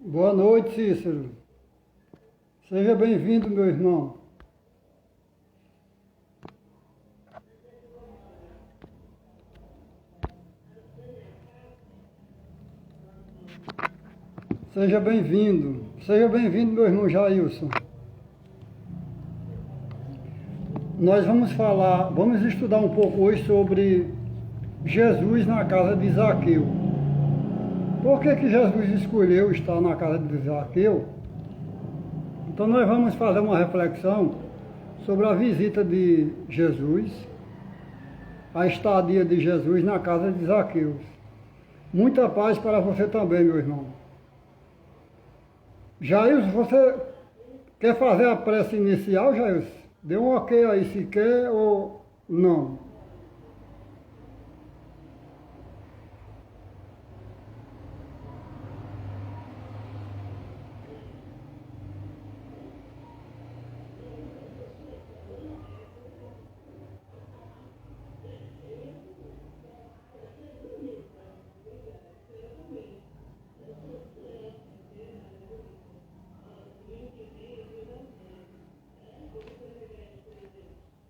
Boa noite, Cícero. Seja bem-vindo, meu irmão. Seja bem-vindo. Seja bem-vindo, meu irmão Jailson. Nós vamos estudar um pouco hoje sobre Jesus na casa de Zaqueu. Por que Jesus escolheu estar na casa de Zaqueu? Então nós vamos fazer uma reflexão sobre a visita de Jesus, a estadia de Jesus na casa de Zaqueu. Muita paz para você também, meu irmão. Jailson, você quer fazer a prece inicial, Jailson? Dê um ok aí se quer ou não.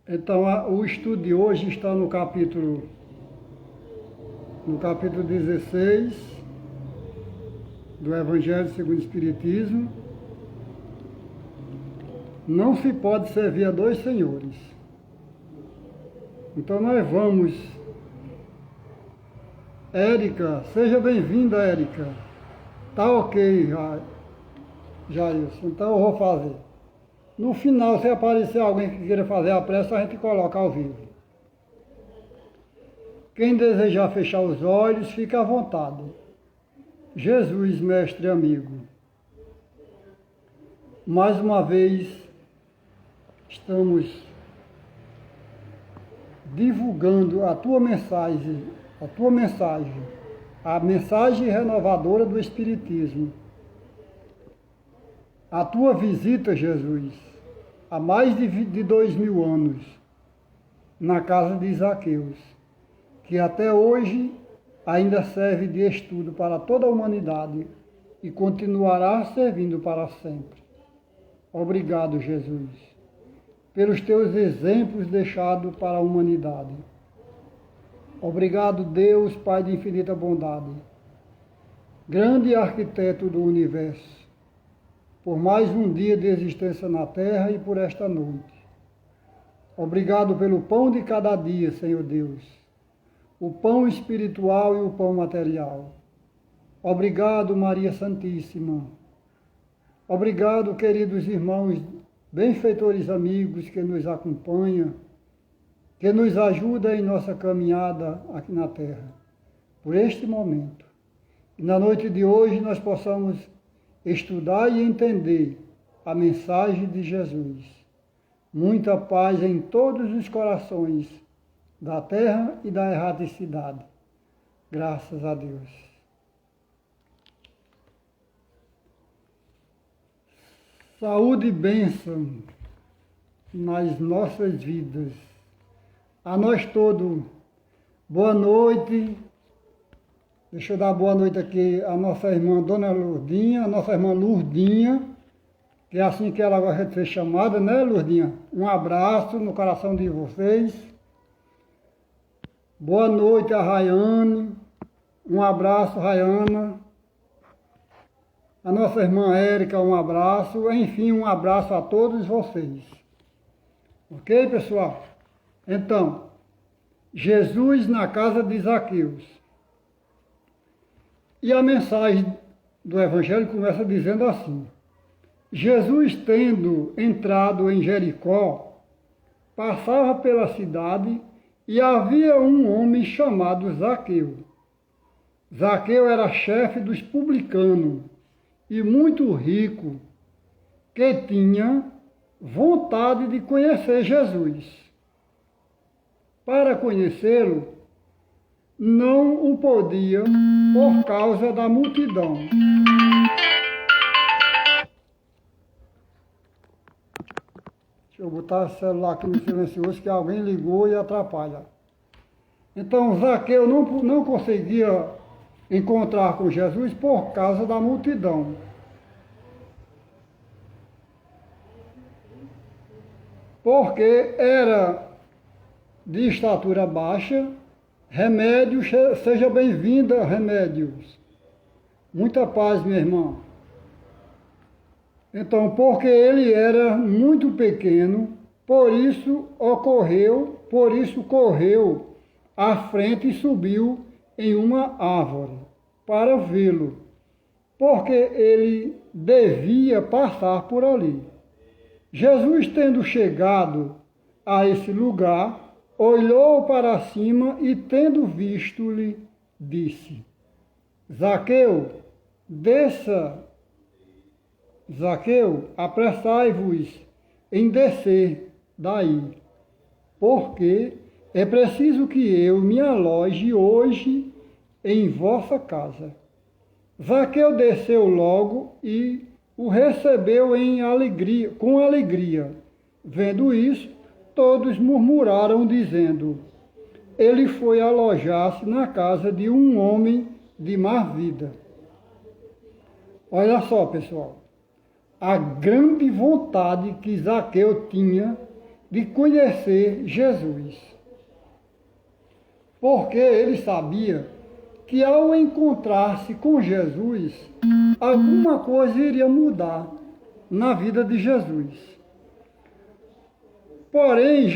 Então, o estudo de hoje está no capítulo 16 do Evangelho segundo o Espiritismo. Não se pode servir a dois senhores. Então nós vamos... Érica, seja bem-vinda, Érica. Tá ok, Jailson. Então eu vou fazer. No final, se aparecer alguém que queira fazer a prece, a gente coloca ao vivo. Quem desejar fechar os olhos, fica à vontade. Jesus, mestre amigo, mais uma vez estamos divulgando a tua mensagem, a mensagem renovadora do Espiritismo. A tua visita, Jesus, há mais de 2000 anos, na casa de Zaqueus, que até hoje ainda serve de estudo para toda a humanidade e continuará servindo para sempre. Obrigado, Jesus, pelos teus exemplos deixados para a humanidade. Obrigado, Deus, Pai de infinita bondade, grande arquiteto do universo, por mais um dia de existência na terra e por esta noite. Obrigado pelo pão de cada dia, Senhor Deus, o pão espiritual e o pão material. Obrigado, Maria Santíssima. Obrigado, queridos irmãos, benfeitores amigos que nos acompanham, que nos ajudam em nossa caminhada aqui na terra, por este momento. E na noite de hoje nós possamos estudar e entender a mensagem de Jesus. Muita paz em todos os corações da terra e da erraticidade. Graças a Deus. Saúde e bênção nas nossas vidas. A nós todos, boa noite. Deixa eu dar boa noite aqui à nossa irmã Dona Lourdinha, a nossa irmã Lourdinha, que é assim que ela gosta de ser chamada, né, Lourdinha? Um abraço no coração de vocês. Boa noite a Rayane, um abraço, Rayana. A nossa irmã Érica, um abraço. Enfim, um abraço a todos vocês. Ok, pessoal? Então, Jesus na casa de Zaqueus. E a mensagem do Evangelho começa dizendo assim: Jesus, tendo entrado em Jericó, passava pela cidade e havia um homem chamado Zaqueu. Zaqueu era chefe dos publicanos e muito rico, que tinha vontade de conhecer Jesus. Para conhecê-lo, não o podia por causa da multidão. Deixa eu botar o celular aqui no silencioso, que alguém ligou e atrapalha. Então Zaqueu não conseguia encontrar com Jesus por causa da multidão. porque era de estatura baixa. Remédios, seja bem-vinda, Remédios. Muita paz, minha irmã. Então, porque ele era muito pequeno, por isso correu à frente e subiu em uma árvore para vê-lo, porque ele devia passar por ali. Jesus, tendo chegado a esse lugar, olhou para cima e, tendo visto-lhe, disse: Zaqueu, desça. Zaqueu, apressai-vos em descer daí, porque é preciso que eu me aloje hoje em vossa casa. Zaqueu desceu logo e o recebeu com alegria. Vendo isso, todos murmuraram, dizendo: ele foi alojar-se na casa de um homem de má vida. Olha só, pessoal, a grande vontade que Zaqueu tinha de conhecer Jesus. Porque ele sabia que ao encontrar-se com Jesus, alguma coisa iria mudar na vida de Jesus. Porém,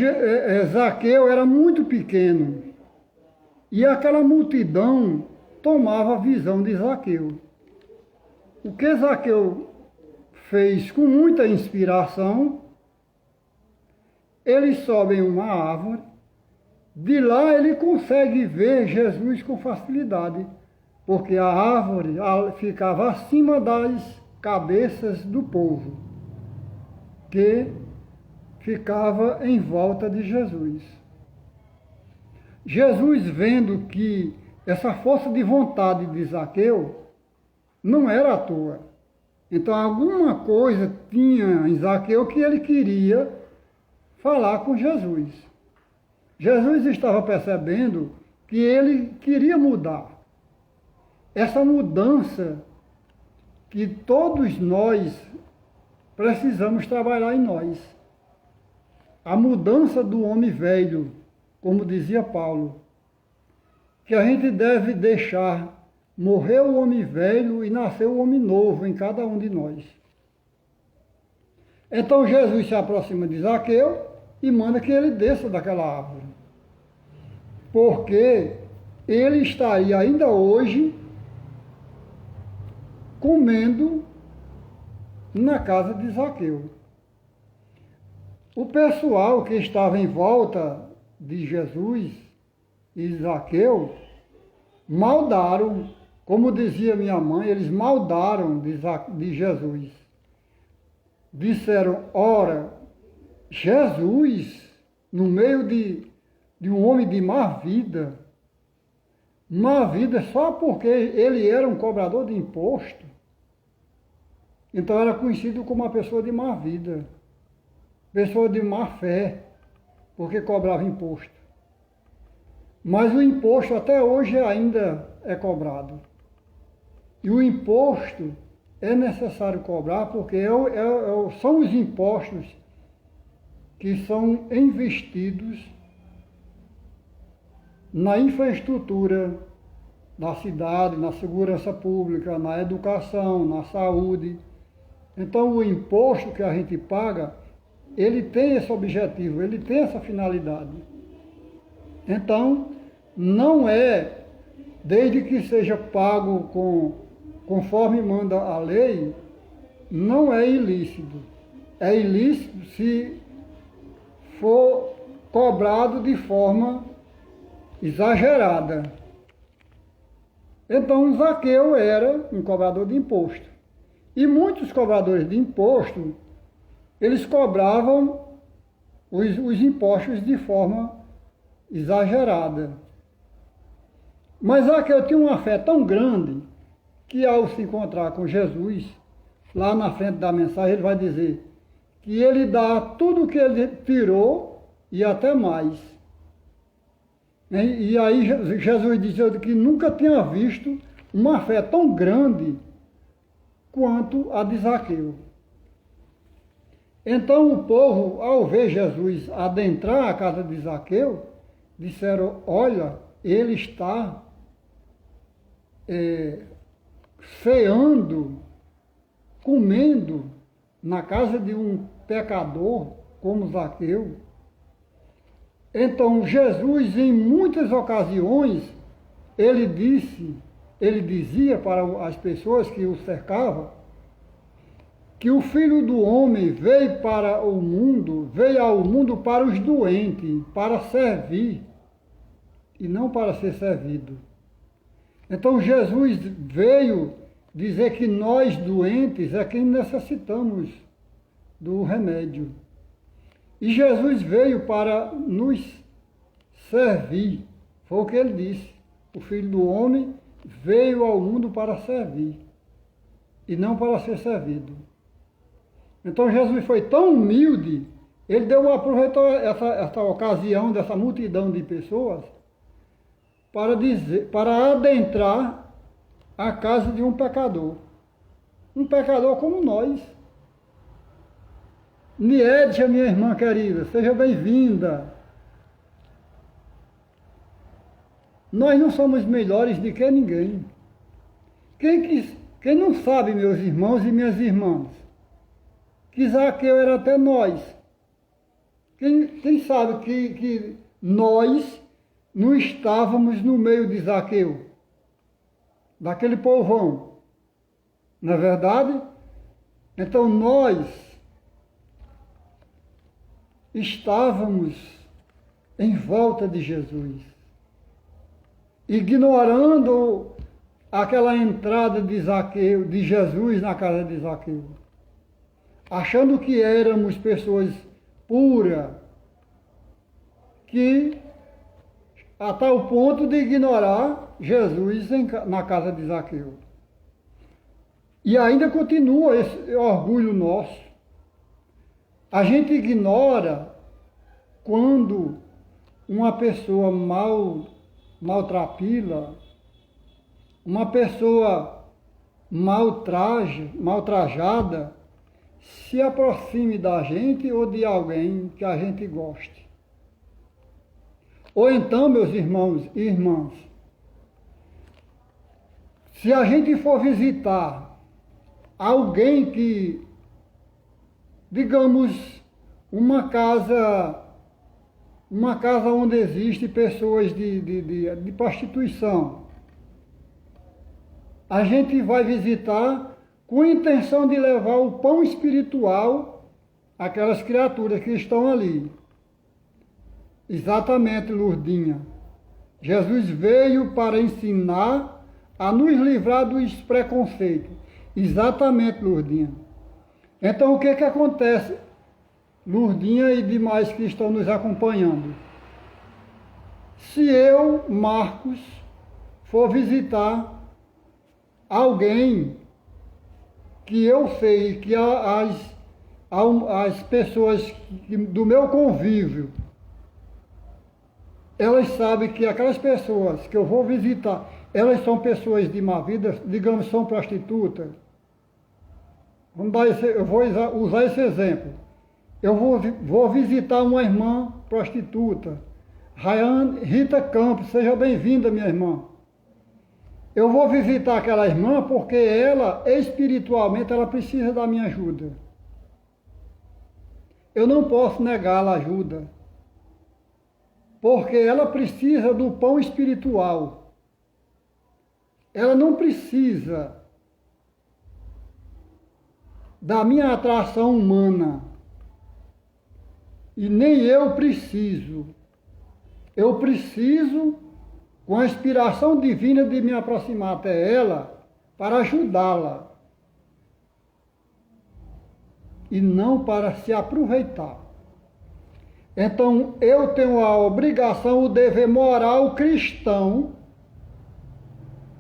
Zaqueu era muito pequeno e aquela multidão tomava a visão de Zaqueu. O que Zaqueu fez com muita inspiração, ele sobe em uma árvore, de lá ele consegue ver Jesus com facilidade, porque a árvore ficava acima das cabeças do povo, que ficava em volta de Jesus. Jesus, vendo que essa força de vontade de Zaqueu não era à toa, então alguma coisa tinha em Zaqueu que ele queria falar com Jesus. Jesus estava percebendo que ele queria mudar. Essa mudança que todos nós precisamos trabalhar em nós. A mudança do homem velho, como dizia Paulo, que a gente deve deixar morrer o homem velho e nascer o homem novo em cada um de nós. Então Jesus se aproxima de Zaqueu e manda que ele desça daquela árvore, porque ele estaria ainda hoje comendo na casa de Zaqueu. O pessoal que estava em volta de Jesus e Zaqueu maldaram, como dizia minha mãe, eles maldaram de Jesus. Disseram: ora, Jesus, no meio de um homem de má vida só porque ele era um cobrador de imposto, então era conhecido como uma pessoa de má vida, pessoa de má fé, porque cobrava imposto. Mas o imposto até hoje ainda é cobrado. E o imposto é necessário cobrar porque são os impostos que são investidos na infraestrutura da cidade, na segurança pública, na educação, na saúde. Então o imposto que a gente paga, ele tem esse objetivo, ele tem essa finalidade. Então, não é, desde que seja pago conforme manda a lei, não é ilícito. É ilícito se for cobrado de forma exagerada. Então, Zaqueu era um cobrador de imposto. E muitos cobradores de imposto, eles cobravam os impostos de forma exagerada. Mas Zaqueu tinha uma fé tão grande que ao se encontrar com Jesus, lá na frente da mensagem, ele vai dizer que ele dá tudo o que ele tirou e até mais. E aí Jesus disse que nunca tinha visto uma fé tão grande quanto a de Zaqueu. Então o povo, ao ver Jesus adentrar a casa de Zaqueu, disseram, olha, ele está ceando, comendo na casa de um pecador como Zaqueu. Então Jesus, em muitas ocasiões, ele dizia para as pessoas que o cercavam, que o Filho do Homem veio ao mundo para os doentes, para servir, e não para ser servido. Então Jesus veio dizer que nós doentes é quem necessitamos do remédio. E Jesus veio para nos servir. Foi o que ele disse. O Filho do Homem veio ao mundo para servir e não para ser servido. Então Jesus foi tão humilde, ele aproveitou essa ocasião dessa multidão de pessoas para adentrar a casa de um pecador como nós. Niedja, minha irmã querida, seja bem-vinda. Nós não somos melhores do que ninguém. Quem não sabe, meus irmãos e minhas irmãs, que Zaqueu era até nós. Quem sabe que nós não estávamos no meio de Zaqueu, daquele povão, não é verdade? Então nós estávamos em volta de Jesus, ignorando aquela entrada de Zaqueu, de Jesus na casa de Zaqueu, achando que éramos pessoas puras, que a tal ponto de ignorar Jesus na casa de Zaqueu. E ainda continua esse orgulho nosso. A gente ignora quando uma pessoa maltrapilha, uma pessoa maltrajada, se aproxime da gente ou de alguém que a gente goste. Ou então, meus irmãos e irmãs, se a gente for visitar alguém que, digamos, uma casa onde existe pessoas de prostituição, a gente vai visitar com a intenção de levar o pão espiritual àquelas criaturas que estão ali. Exatamente, Lourdinha. Jesus veio para ensinar a nos livrar dos preconceitos. Exatamente, Lourdinha. Então, o que acontece, Lourdinha e demais que estão nos acompanhando? Se eu, Marcos, for visitar alguém que eu sei que as pessoas do meu convívio, elas sabem que aquelas pessoas que eu vou visitar, elas são pessoas de má vida, digamos, são prostitutas. Eu vou usar esse exemplo. Eu vou visitar uma irmã prostituta, Rita Campos, seja bem-vinda, minha irmã. Eu vou visitar aquela irmã porque ela, espiritualmente, ela precisa da minha ajuda. Eu não posso negá-la ajuda, porque ela precisa do pão espiritual. Ela não precisa da minha atração humana. E nem eu preciso. Eu preciso, com a inspiração divina, de me aproximar até ela para ajudá-la. E não para se aproveitar. Então, eu tenho a obrigação, o dever moral cristão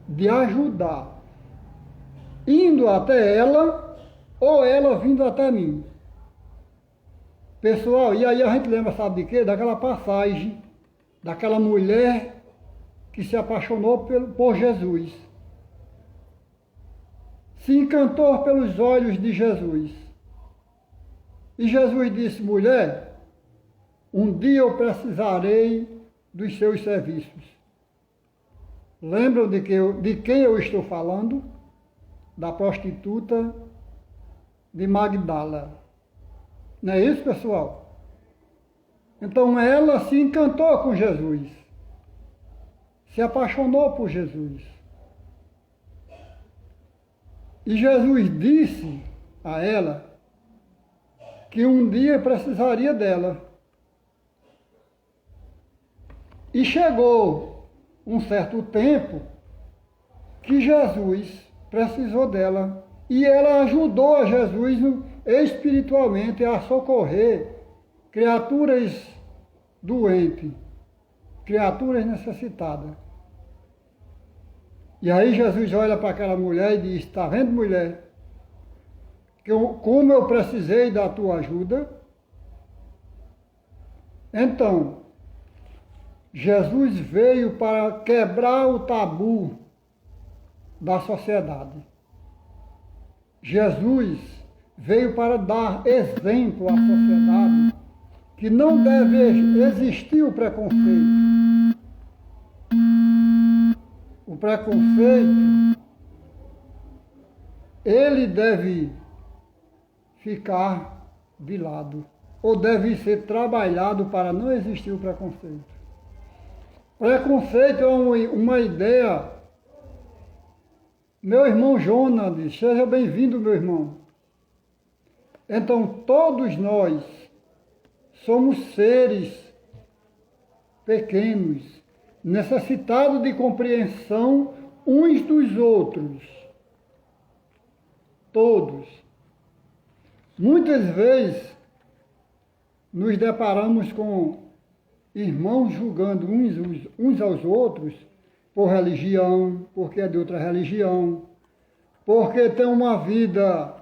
de ajudar, indo até ela ou ela vindo até mim. Pessoal, e aí a gente lembra, sabe de quê? Daquela passagem, daquela mulher que se apaixonou por Jesus, se encantou pelos olhos de Jesus E Jesus disse: mulher, um dia eu precisarei dos seus serviços. Lembram de quem eu estou falando? Da prostituta de Magdala. Não é isso, pessoal? Então ela se encantou com Jesus, se apaixonou por Jesus. E Jesus disse a ela que um dia precisaria dela. E chegou um certo tempo que Jesus precisou dela. E ela ajudou a Jesus espiritualmente a socorrer criaturas doentes, criaturas necessitadas. E aí Jesus olha para aquela mulher e diz: está vendo, mulher, como eu precisei da tua ajuda? Então, Jesus veio para quebrar o tabu da sociedade. Jesus veio para dar exemplo à sociedade que não deve existir o preconceito. O preconceito, ele deve ficar de lado, ou deve ser trabalhado para não existir o preconceito. Preconceito é uma ideia. Meu irmão Jonas, seja bem-vindo, meu irmão. Então, todos nós somos seres pequenos, necessitados de compreensão uns dos outros. Todos. Muitas vezes nos deparamos com irmãos julgando uns aos outros por religião, porque é de outra religião, porque tem uma vida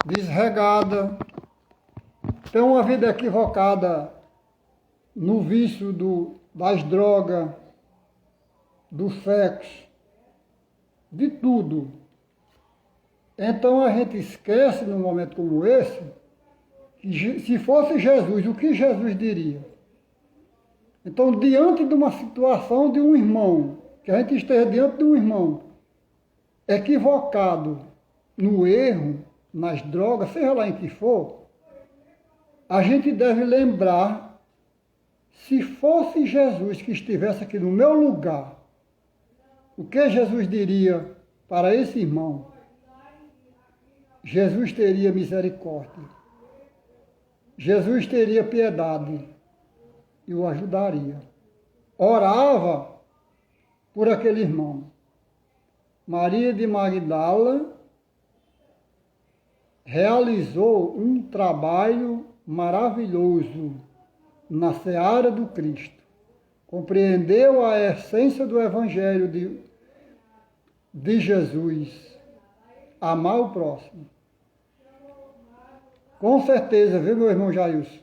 desregada, tem uma vida equivocada no vício das drogas, do sexo, de tudo. Então a gente esquece num momento como esse, que se fosse Jesus, o que Jesus diria? Então, diante de uma situação de um irmão, que a gente esteja diante de um irmão equivocado no erro, nas drogas, seja lá em que for, a gente deve lembrar, se fosse Jesus que estivesse aqui no meu lugar, o que Jesus diria para esse irmão? Jesus teria misericórdia. Jesus teria piedade e o ajudaria. Orava por aquele irmão. Maria de Magdala realizou um trabalho maravilhoso na seara do Cristo. Compreendeu a essência do Evangelho de Jesus. Amar o próximo. Com certeza, viu, meu irmão Jailson?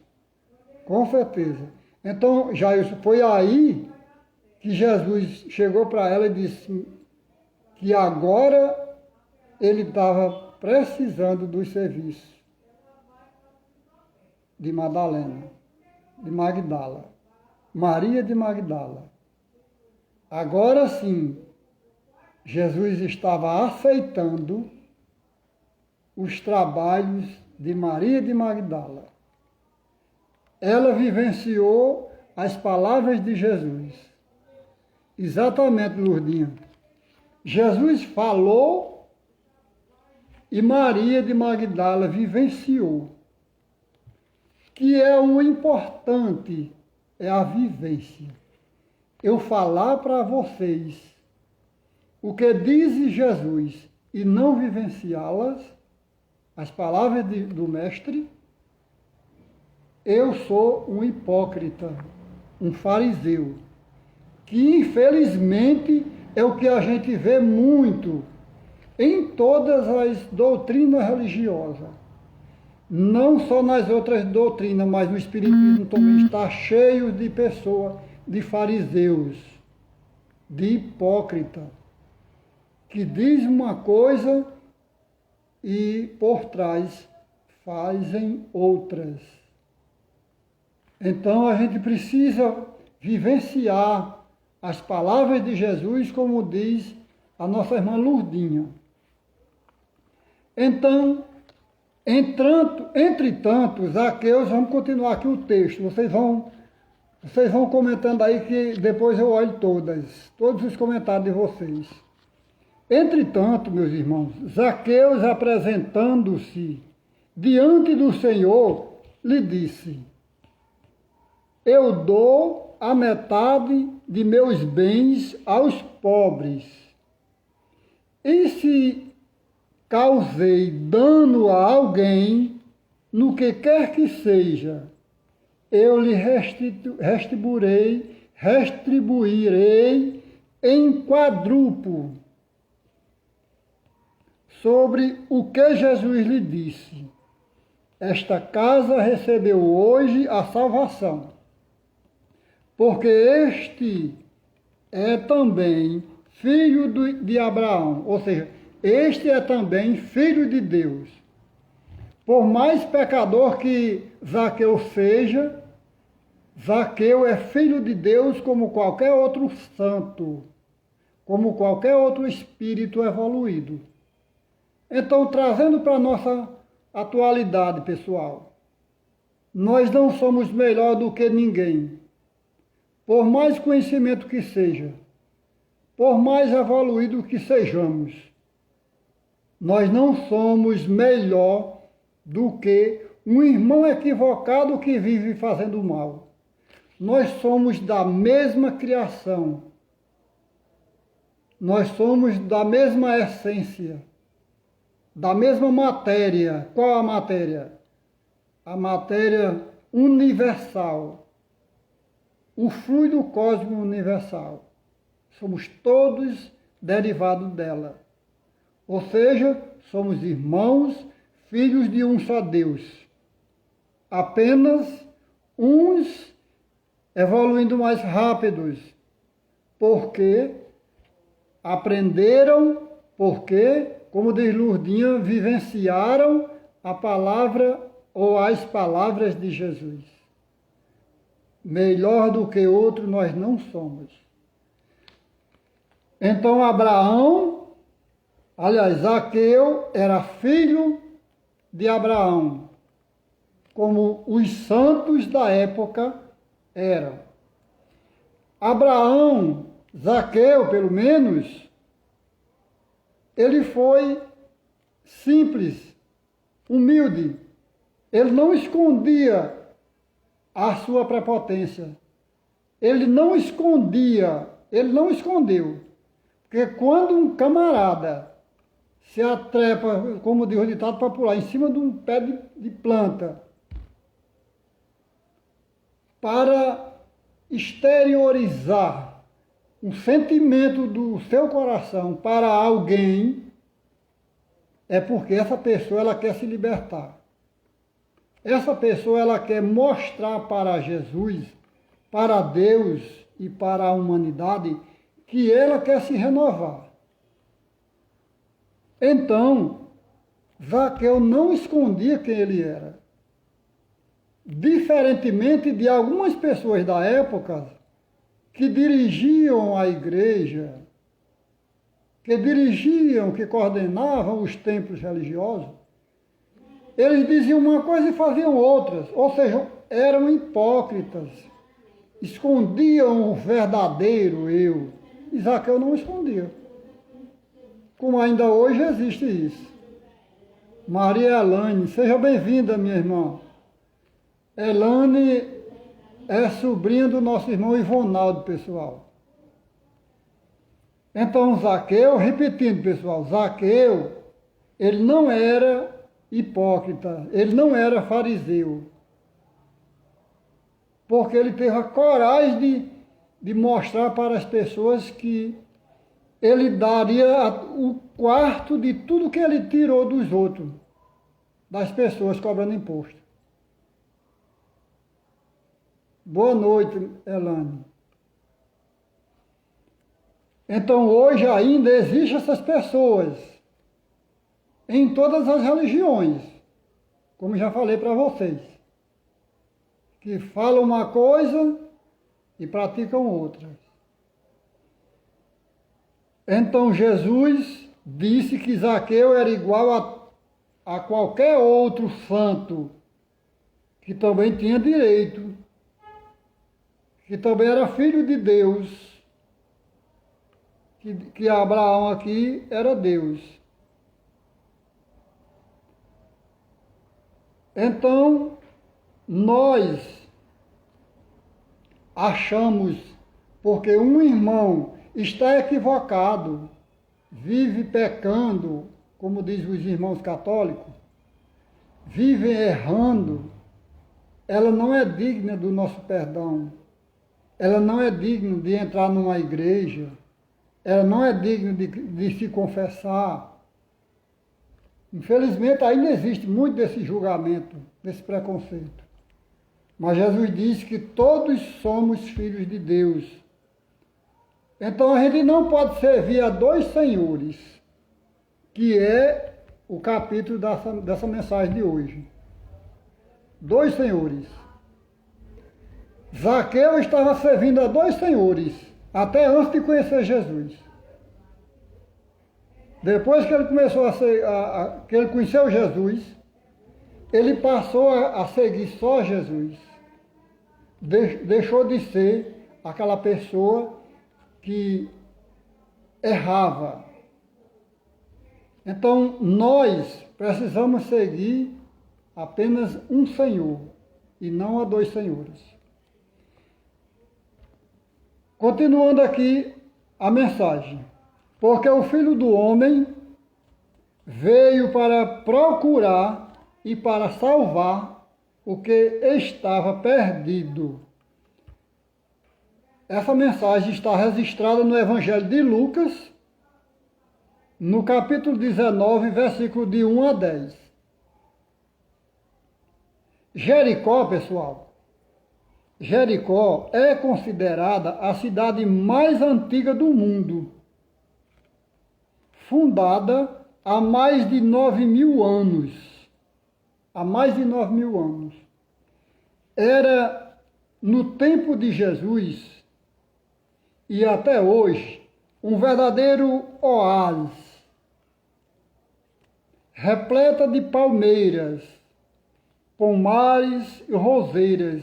Com certeza. Então, Jailson, foi aí que Jesus chegou para ela e disse que agora ele estava precisando dos serviços de Madalena, de Magdala, Maria de Magdala. Agora sim, Jesus estava aceitando os trabalhos de Maria de Magdala. Ela vivenciou as palavras de Jesus. Exatamente, Lourdinha. Jesus falou e Maria de Magdala vivenciou. Que é o importante, é a vivência. Eu falar para vocês o que diz Jesus e não vivenciá-las, as palavras do Mestre, eu sou um hipócrita, um fariseu, que infelizmente é o que a gente vê muito em todas as doutrinas religiosas. Não só nas outras doutrinas, mas no Espiritismo também está cheio de pessoas, de fariseus, de hipócrita, que diz uma coisa e por trás fazem outras. Então a gente precisa vivenciar as palavras de Jesus, como diz a nossa irmã Lurdinha. Então, entretanto, Zaqueus, vamos continuar aqui o texto, vocês vão comentando aí que depois eu olho todos os comentários de vocês. Entretanto, meus irmãos, Zaqueus, apresentando-se diante do Senhor, lhe disse: eu dou a metade de meus bens aos pobres. E se causei dano a alguém, no que quer que seja, eu lhe retribuirei em quadruplo. Sobre o que Jesus lhe disse: esta casa recebeu hoje a salvação, porque este é também filho de Abraão, ou seja, este é também filho de Deus. Por mais pecador que Zaqueu seja, Zaqueu é filho de Deus como qualquer outro santo, como qualquer outro espírito evoluído. Então, trazendo para a nossa atualidade, pessoal, nós não somos melhor do que ninguém. Por mais conhecimento que seja, por mais evoluído que sejamos, nós não somos melhor do que um irmão equivocado que vive fazendo mal. Nós somos da mesma criação. Nós somos da mesma essência, da mesma matéria. Qual a matéria? A matéria universal. O fluido cósmico universal. Somos todos derivados dela. Ou seja, somos irmãos, filhos de um só Deus. Apenas uns evoluindo mais rápidos, porque aprenderam, porque, como diz Lurdinha, vivenciaram a palavra ou as palavras de Jesus. Melhor do que outro nós não somos. Então Zaqueu era filho de Abraão, como os santos da época eram. Zaqueu, pelo menos, ele foi simples, humilde. Ele não escondia a sua prepotência. Ele não escondeu. Porque quando um camarada se atrepa, como diz o ditado, para pular em cima de um pé de planta, para exteriorizar um sentimento do seu coração para alguém, é porque essa pessoa ela quer se libertar. Essa pessoa ela quer mostrar para Jesus, para Deus e para a humanidade que ela quer se renovar. Então, Zaqueu não escondia quem ele era. Diferentemente de algumas pessoas da época que dirigiam a igreja, que coordenavam os templos religiosos, eles diziam uma coisa e faziam outras, ou seja, eram hipócritas, escondiam o verdadeiro eu. E Zaqueu não escondia. Como ainda hoje existe isso. Maria Elane, seja bem-vinda, minha irmã. Elane é sobrinha do nosso irmão Ivonaldo, pessoal. Então, Zaqueu, repetindo, pessoal, Zaqueu, ele não era hipócrita, ele não era fariseu. Porque ele teve a coragem de mostrar para as pessoas que ele daria o quarto de tudo que ele tirou dos outros, das pessoas cobrando imposto. Boa noite, Elane. Então, hoje ainda existem essas pessoas em todas as religiões, como já falei para vocês, que falam uma coisa e praticam outra. Então Jesus disse que Zaqueu era igual a qualquer outro santo, que também tinha direito, que também era filho de Deus, que Abraão aqui era Deus. Então, nós achamos, porque um irmão está equivocado, vive pecando, como diz os irmãos católicos, vive errando, ela não é digna do nosso perdão, ela não é digna de entrar numa igreja, ela não é digna de se confessar. Infelizmente ainda existe muito desse julgamento, desse preconceito. Mas Jesus disse que todos somos filhos de Deus. Então a gente não pode servir a dois senhores, que é o capítulo dessa mensagem de hoje. Dois senhores. Zaqueu estava servindo a dois senhores, até antes de conhecer Jesus. Depois que ele começou que ele conheceu Jesus, ele passou a seguir só Jesus. Deixou de ser aquela pessoa que errava. Então, nós precisamos seguir apenas um Senhor e não a dois senhores. Continuando aqui a mensagem. Porque o Filho do Homem veio para procurar e para salvar o que estava perdido. Essa mensagem está registrada no Evangelho de Lucas, no capítulo 19, versículo de 1 a 10. Jericó, pessoal, Jericó é considerada a cidade mais antiga do mundo, fundada há mais de 9.000 anos. Há mais de 9.000 anos. Era no tempo de Jesus e até hoje um verdadeiro oásis, repleta de palmeiras, pomares e roseiras,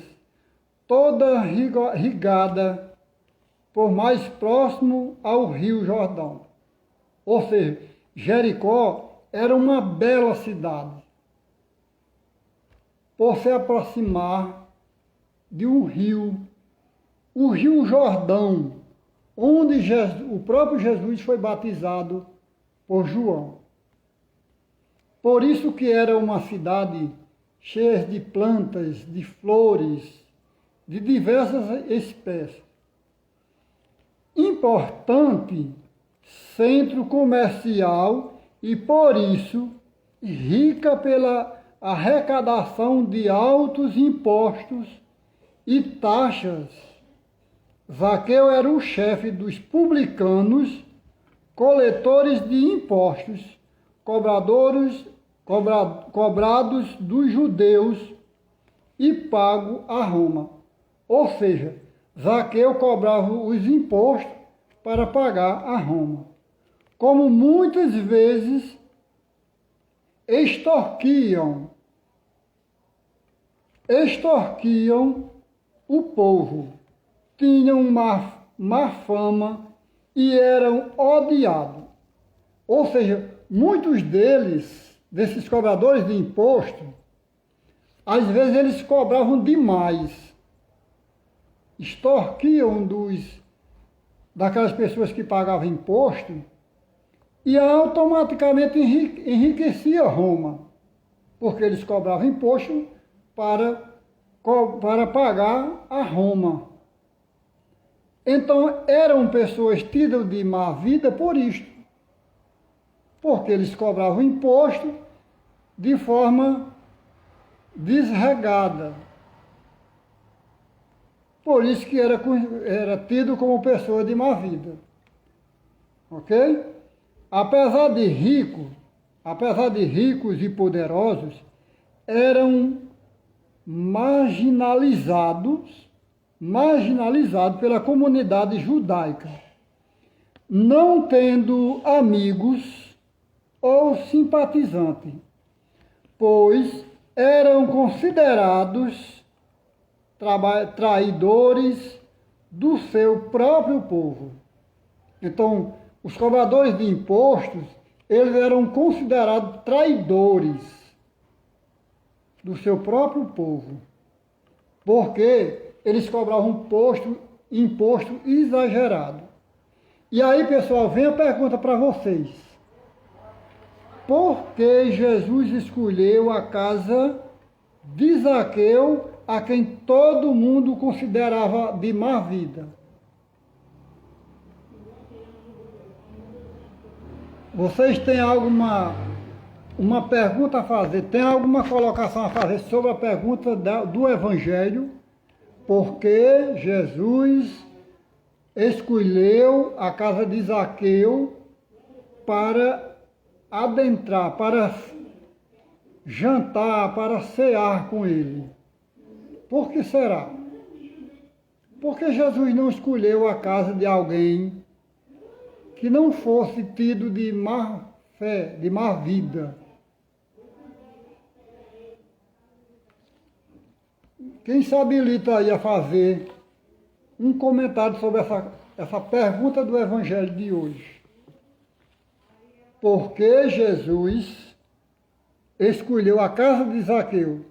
toda regada por mais próximo ao Rio Jordão. Ou seja, Jericó era uma bela cidade, por se aproximar de um rio, o Rio Jordão, onde o próprio Jesus foi batizado por João. Por isso que era uma cidade cheia de plantas, de flores, de diversas espécies. Importante centro comercial e, por isso, rica pela arrecadação de altos impostos e taxas. Zaqueu era o chefe dos publicanos, coletores de impostos, cobrados dos judeus e pago a Roma. Ou seja, Zaqueu cobrava os impostos para pagar a Roma. Como muitas vezes extorquiam o povo, tinham má fama e eram odiados. Ou seja, muitos desses cobradores de imposto, às vezes eles cobravam demais, extorquiam daquelas pessoas que pagavam imposto e automaticamente enriquecia Roma, porque eles cobravam imposto para pagar a Roma. Então eram pessoas tidas de má vida por isto, porque eles cobravam imposto de forma desregada. Por isso que era tido como pessoa de má vida. Ok? Apesar de rico, apesar de ricos e poderosos, eram marginalizados pela comunidade judaica, não tendo amigos ou simpatizantes, pois eram considerados traidores do seu próprio povo. Então, os cobradores de impostos, eles eram considerados traidores do seu próprio povo, porque eles cobravam imposto exagerado. E aí, pessoal, vem a pergunta para vocês. Por que Jesus escolheu a casa de Zaqueu, a quem todo mundo considerava de má vida? Vocês têm uma pergunta a fazer? Tem alguma colocação a fazer sobre a pergunta do Evangelho? Por que Jesus escolheu a casa de Zaqueu para adentrar, para jantar, para cear com ele? Por que será? Porque Jesus não escolheu a casa de alguém que não fosse tido de má fé, de má vida. Quem se habilita aí a fazer um comentário sobre essa pergunta do Evangelho de hoje? Por que Jesus escolheu a casa de Zaqueu?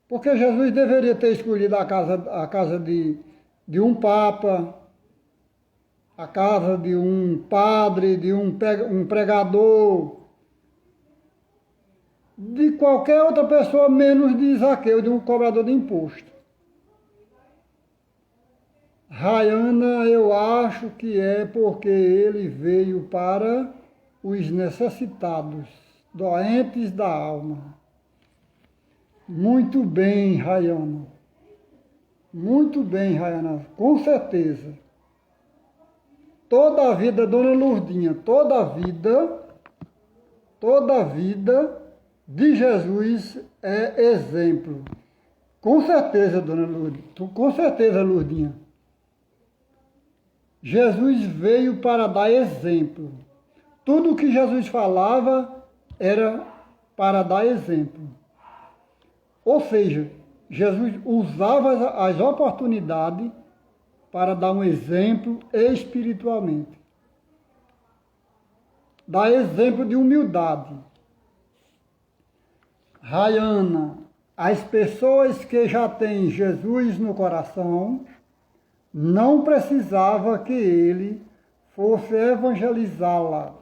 Porque Jesus deveria ter escolhido a casa de um papa, a casa de um padre, de um pregador, de qualquer outra pessoa menos de Zaqueu, de um cobrador de imposto. Rayana, eu acho que é porque ele veio para os necessitados, doentes da alma. Muito bem, Rayana. Muito bem, Rayana, com certeza. Toda a vida, Dona Lourdinha, toda a vida de Jesus é exemplo. Com certeza, Dona Lourdinha, com certeza, Lourdinha. Jesus veio para dar exemplo. Tudo o que Jesus falava era para dar exemplo. Ou seja, Jesus usava as oportunidades para dar um exemplo espiritualmente. Dar exemplo de humildade. Rayana, as pessoas que já têm Jesus no coração não precisava que ele fosse evangelizá-la.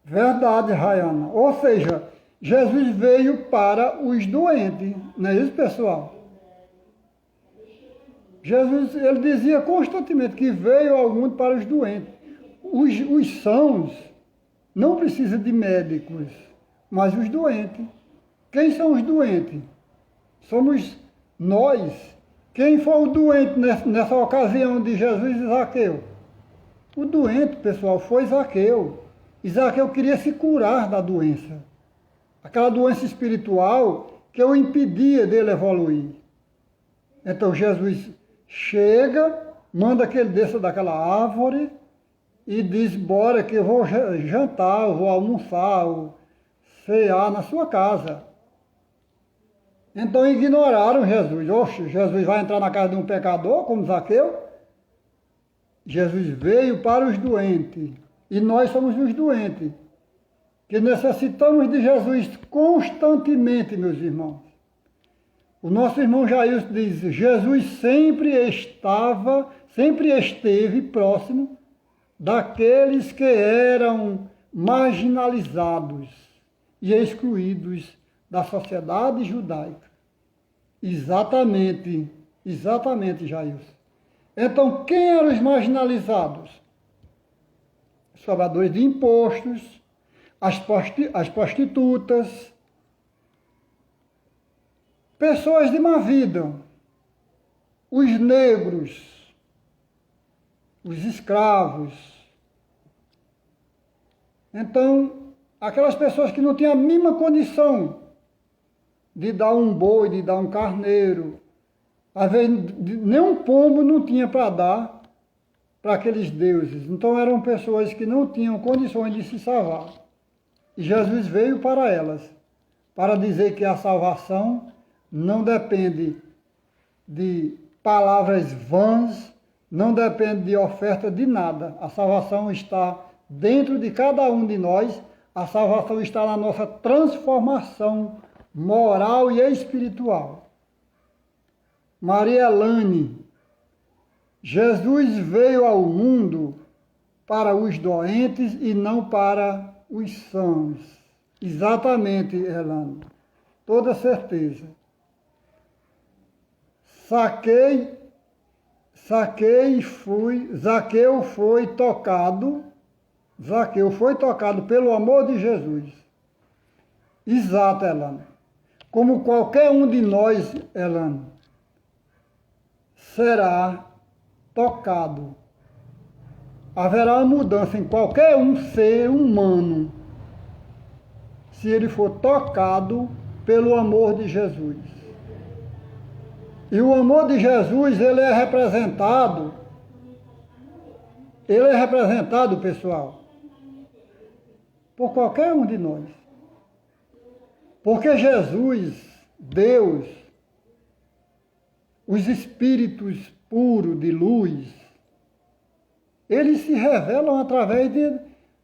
Verdade, Rayana. Ou seja, Jesus veio para os doentes, não é isso, pessoal? Jesus, ele dizia constantemente que veio ao mundo para os doentes. Os sãos não precisam de médicos, mas os doentes. Quem são os doentes? Somos nós. Quem foi o doente nessa ocasião de Jesus e Zaqueu? O doente, pessoal, foi Zaqueu. E Zaqueu queria se curar da doença. Aquela doença espiritual que o impedia dele evoluir. Então Jesus chega, manda que ele desça daquela árvore e diz, bora que eu vou jantar, eu vou almoçar, ou cear na sua casa. Então ignoraram Jesus. Oxe, Jesus vai entrar na casa de um pecador, como Zaqueu? Jesus veio para os doentes. E nós somos os doentes, que necessitamos de Jesus constantemente, meus irmãos. O nosso irmão Jair diz, Jesus sempre esteve próximo daqueles que eram marginalizados e excluídos da sociedade judaica. Exatamente, Jair. Então, quem eram os marginalizados? Os cobradores de impostos, as prostitutas, pessoas de má vida, os negros, os escravos. Então, aquelas pessoas que não tinham a mínima condição de dar um boi, de dar um carneiro, às vezes nem um pombo não tinha para dar para aqueles deuses. Então eram pessoas que não tinham condições de se salvar. E Jesus veio para elas, para dizer que a salvação não depende de palavras vãs, não depende de oferta de nada. A salvação está dentro de cada um de nós, a salvação está na nossa transformação moral e espiritual. Maria Elane, Jesus veio ao mundo para os doentes e não para os sãos. Exatamente, Elane, toda certeza. Zaqueu foi tocado pelo amor de Jesus. Exato, Elane. Como qualquer um de nós, Elane, será tocado. Haverá uma mudança em qualquer um ser humano, se ele for tocado pelo amor de Jesus. E o amor de Jesus, ele é representado, pessoal, por qualquer um de nós. Porque Jesus, Deus, os espíritos puros de luz, eles se revelam através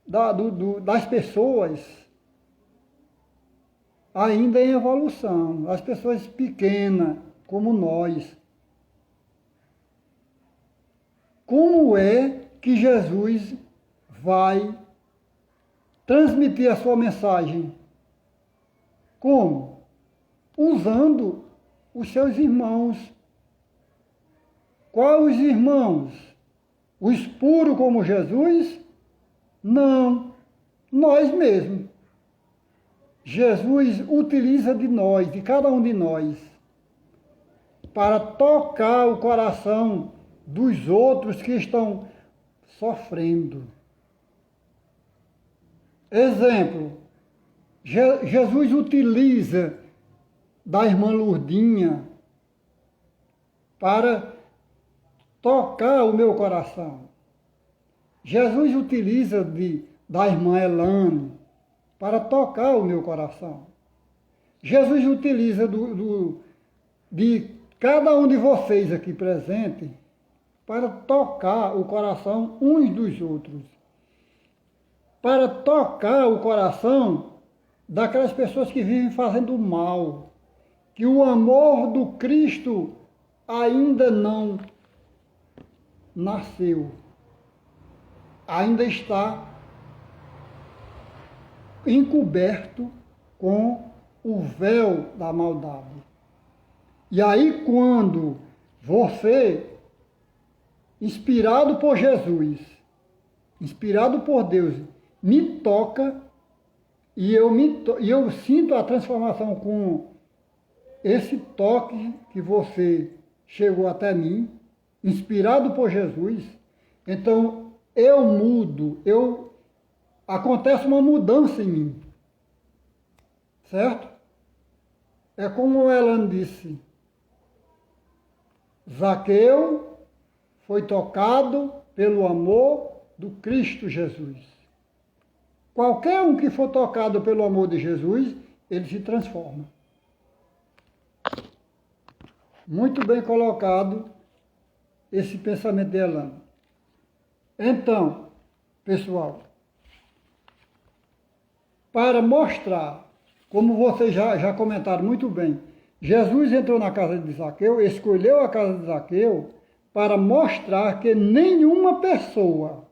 das pessoas ainda em evolução, as pessoas pequenas, como nós. Como é que Jesus vai transmitir a sua mensagem? Como? Usando os seus irmãos. Quais os irmãos? Os puros como Jesus? Não, nós mesmos. Jesus utiliza de nós, de cada um de nós, para tocar o coração dos outros que estão sofrendo. Exemplo, Jesus utiliza da irmã Lourdinha para tocar o meu coração. Jesus utiliza da irmã Elane para tocar o meu coração. Jesus utiliza de cada um de vocês aqui presente para tocar o coração uns dos outros. Para tocar o coração daquelas pessoas que vivem fazendo mal, que o amor do Cristo ainda não nasceu, ainda está encoberto com o véu da maldade. E aí quando você, inspirado por Jesus, inspirado por Deus, me toca e eu sinto a transformação com esse toque que você chegou até mim, inspirado por Jesus, então eu mudo, acontece uma mudança em mim, certo? É como ela disse, Zaqueu foi tocado pelo amor do Cristo Jesus. Qualquer um que for tocado pelo amor de Jesus, ele se transforma. Muito bem colocado esse pensamento de Elane. Então, pessoal, para mostrar, como vocês já comentaram muito bem, Jesus entrou na casa de Zaqueu, escolheu a casa de Zaqueu para mostrar que nenhuma pessoa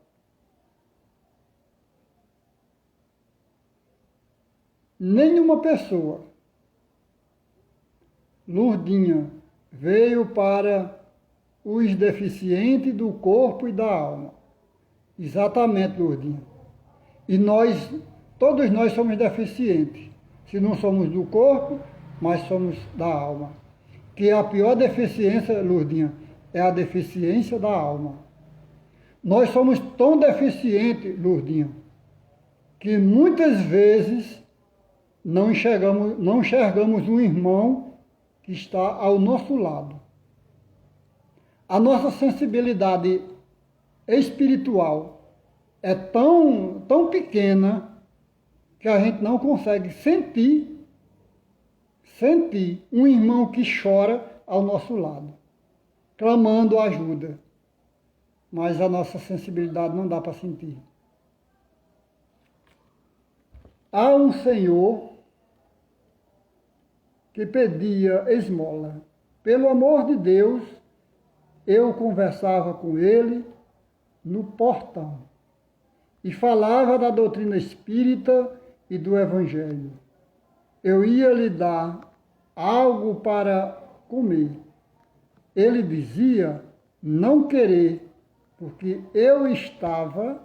Lourdinha veio para os deficientes do corpo e da alma. Exatamente, Lourdinha. E todos nós somos deficientes. Se não somos do corpo, mas somos da alma. Que a pior deficiência, Lourdinha, é a deficiência da alma. Nós somos tão deficientes, Lourdinha, que muitas vezes não enxergamos um irmão que está ao nosso lado. A nossa sensibilidade espiritual é tão pequena que a gente não consegue sentir um irmão que chora ao nosso lado, clamando ajuda. Mas a nossa sensibilidade não dá para sentir. Há um senhor que pedia esmola. Pelo amor de Deus, eu conversava com ele no portão e falava da doutrina espírita e do evangelho. Eu ia lhe dar algo para comer. Ele dizia não querer, porque eu estava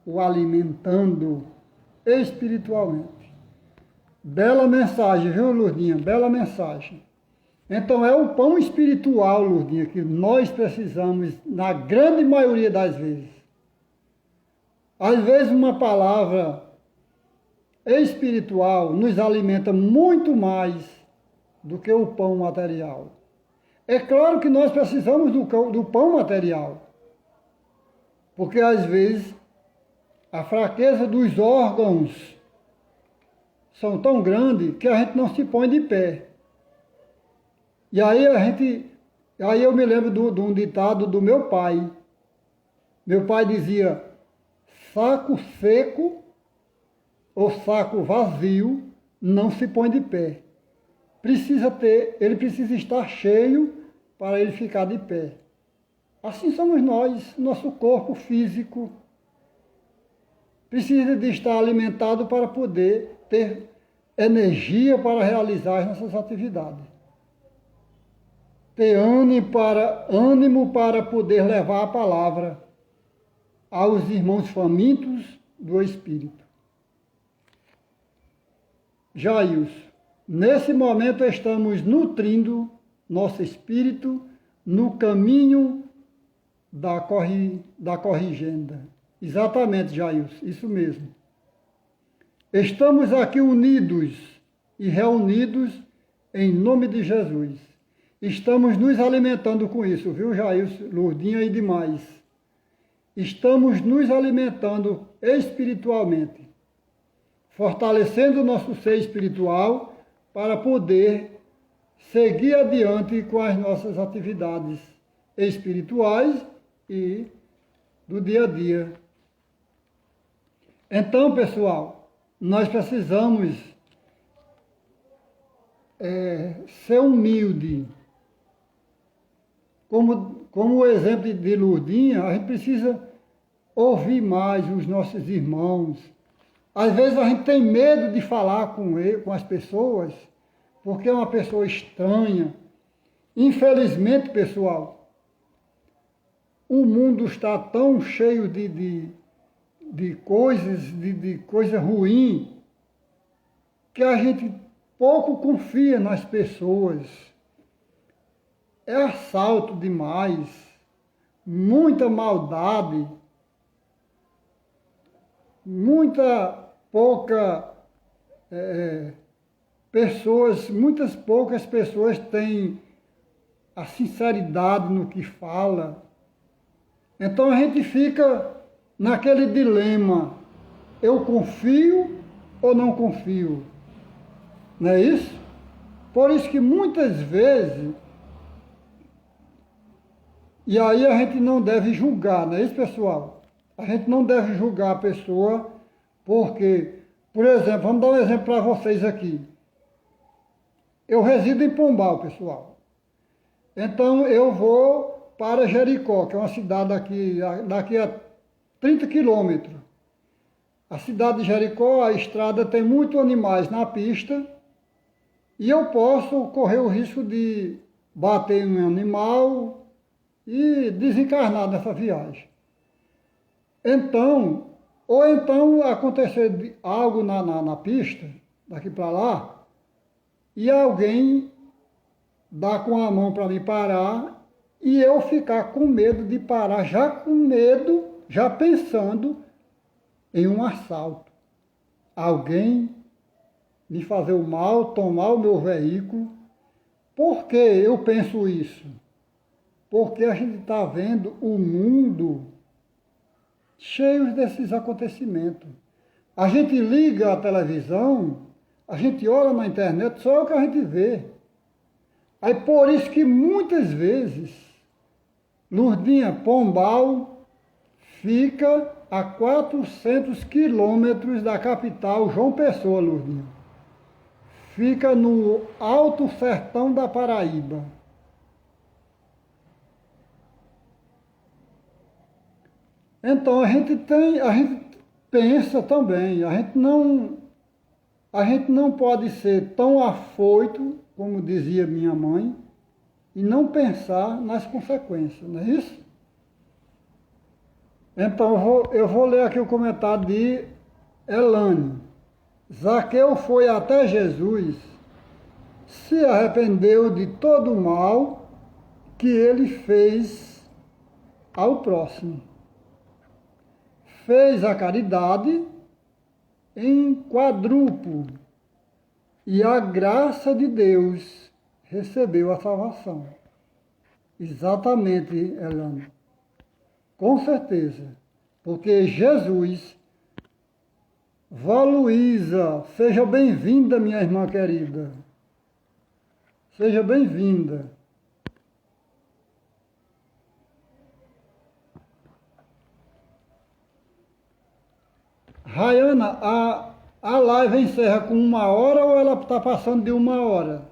o alimentando espiritualmente. Bela mensagem, viu, Lourdinha? Bela mensagem. Então é o pão espiritual, Lourdinha, que nós precisamos na grande maioria das vezes. Às vezes uma palavra espiritual nos alimenta muito mais do que o pão material. É claro que nós precisamos do pão material, porque às vezes a fraqueza dos órgãos são tão grande que a gente não se põe de pé. E aí eu me lembro de um ditado do meu pai. Meu pai dizia: saco seco ou saco vazio não se põe de pé. Ele precisa estar cheio para ele ficar de pé. Assim somos nós, nosso corpo físico precisa de estar alimentado para poder ter energia para realizar as nossas atividades. Ter ânimo para poder levar a palavra aos irmãos famintos do Espírito. Jailson, nesse momento estamos nutrindo nosso espírito no caminho da corrigenda. Exatamente, Jailson, isso mesmo. Estamos aqui unidos e reunidos em nome de Jesus. Estamos nos alimentando com isso, viu, Jailson, Lourdinha e demais. Estamos nos alimentando espiritualmente, fortalecendo o nosso ser espiritual para poder seguir adiante com as nossas atividades espirituais e do dia a dia. Então, pessoal, nós precisamos ser humilde. Como o exemplo de Lourdinha, a gente precisa ouvir mais os nossos irmãos. Às vezes a gente tem medo de falar com as pessoas, porque é uma pessoa estranha. Infelizmente, pessoal, o mundo está tão cheio de coisa ruim, que a gente pouco confia nas pessoas. É assalto demais, muita maldade, muitas poucas pessoas têm a sinceridade no que fala. Então a gente fica naquele dilema: eu confio ou não confio? Não é isso? Por isso que muitas vezes, e aí a gente não deve julgar, não é isso, pessoal? A gente não deve julgar a pessoa, porque, por exemplo, vamos dar um exemplo para vocês aqui. Eu resido em Pombal, pessoal. Então eu vou para Jericó, que é uma cidade daqui a 30 quilômetros. A cidade de Jericó, a estrada tem muitos animais na pista, e eu posso correr o risco de bater em um animal e desencarnar nessa viagem. Então, ou então acontecer algo na pista, daqui para lá, e alguém dá com a mão para mim parar, e eu ficar com medo de parar, já com medo já pensando em um assalto. Alguém me fazer o mal, tomar o meu veículo. Por que eu penso isso? Porque a gente está vendo o mundo cheio desses acontecimentos. A gente liga a televisão, a gente olha na internet, só é o que a gente vê. Aí por isso que muitas vezes Lourdinha, Pombal fica a 400 quilômetros da capital, João Pessoa, Lourdinha. Fica no alto sertão da Paraíba. Então a gente pensa também, a gente não pode ser tão afoito, como dizia minha mãe, e não pensar nas consequências, não é isso? Então eu vou ler aqui o comentário de Elane. Zaqueu foi até Jesus, se arrependeu de todo o mal que ele fez ao próximo. Fez a caridade em quadruplo e a graça de Deus recebeu a salvação. Exatamente, Elane. Com certeza. Porque Jesus, Vó Luísa, seja bem-vinda, minha irmã querida. Seja bem-vinda. Rayana, a live encerra com 1 hora ou ela está passando de 1 hora?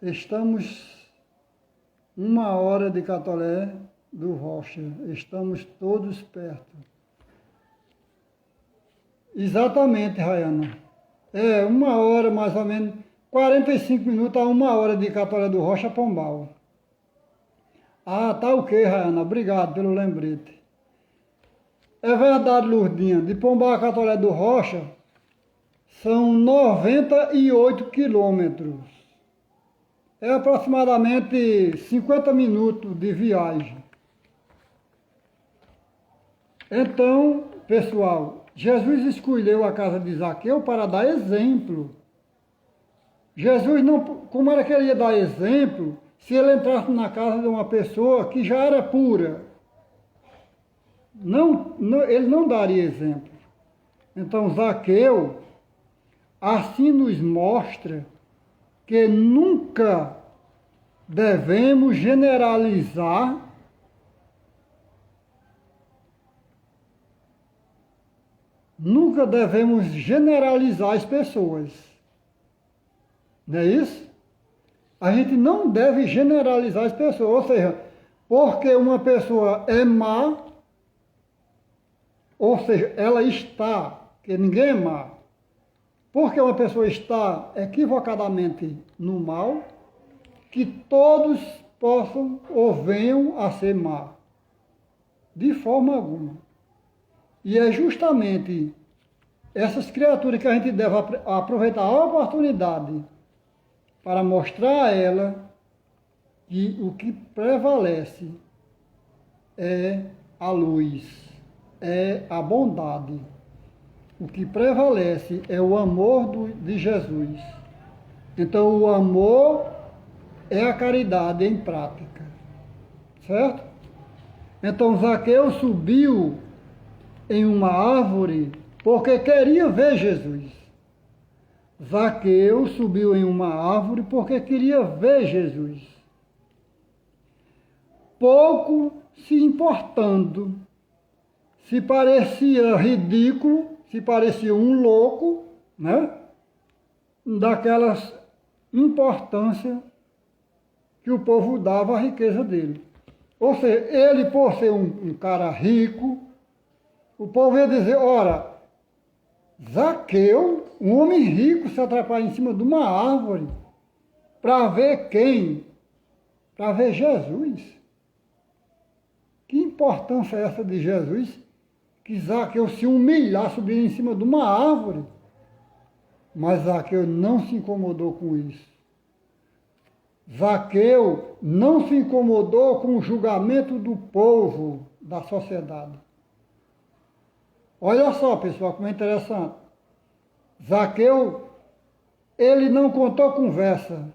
Estamos 1 hora de Catolé do Rocha. Estamos todos perto. Exatamente, Rayana. 1 hora mais ou menos. 45 minutos a 1 hora de Catolé do Rocha, Pombal. Ah, tá ok, Rayana. Obrigado pelo lembrete. É verdade, Lourdinha. De Pombal a Catolé do Rocha são 98 quilômetros. É aproximadamente 50 minutos de viagem. Então, pessoal, Jesus escolheu a casa de Zaqueu para dar exemplo. Jesus não, como era que ele ia dar exemplo se ele entrasse na casa de uma pessoa que já era pura? Ele não daria exemplo. Então Zaqueu assim nos mostra que nunca devemos generalizar as pessoas. Não é isso? A gente não deve generalizar as pessoas, ou seja, porque uma pessoa é má, ou seja, ela está, que ninguém é má, porque uma pessoa está equivocadamente no mal, que todos possam ou venham a ser má. De forma alguma. E é justamente essas criaturas que a gente deve aproveitar a oportunidade para mostrar a ela que o que prevalece é a luz, é a bondade. O que prevalece é o amor de Jesus. Então, o amor é a caridade em prática. Certo? Então, Zaqueu subiu em uma árvore porque queria ver Jesus. Zaqueu subiu em uma árvore porque queria ver Jesus. Pouco se importando, se parecia ridículo, se parecia um louco, né? Daquelas importância que o povo dava à riqueza dele. Ou seja, ele por ser um cara rico, o povo ia dizer, ora, Zaqueu, um homem rico, se atrapalha em cima de uma árvore para ver quem? Para ver Jesus. Que importância é essa de Jesus? Que Zaqueu se humilhar, subir em cima de uma árvore Mas Zaqueu não se incomodou com isso. Zaqueu não se incomodou com o julgamento do povo, da sociedade. Olha só, pessoal, como é interessante. Zaqueu, ele não contou conversa.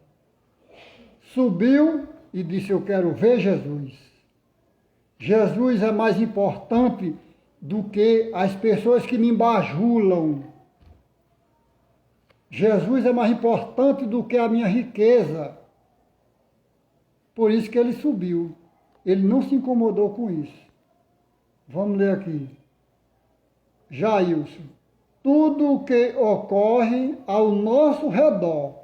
Subiu e disse: eu quero ver Jesus. Jesus é mais importante do que as pessoas que me bajulam. Jesus é mais importante do que a minha riqueza. Por isso que ele subiu. Ele não se incomodou com isso. Vamos ler aqui. Jailson. Tudo o que ocorre ao nosso redor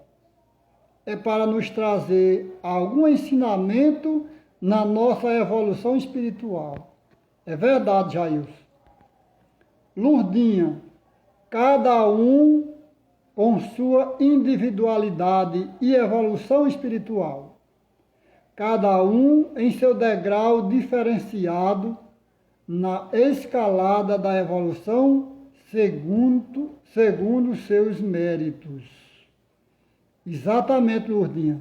é para nos trazer algum ensinamento na nossa evolução espiritual. É verdade, Jailson. Lurdinha. Cada um com sua individualidade e evolução espiritual. Cada um em seu degrau diferenciado na escalada da evolução segundo seus méritos. Exatamente, Lurdinha.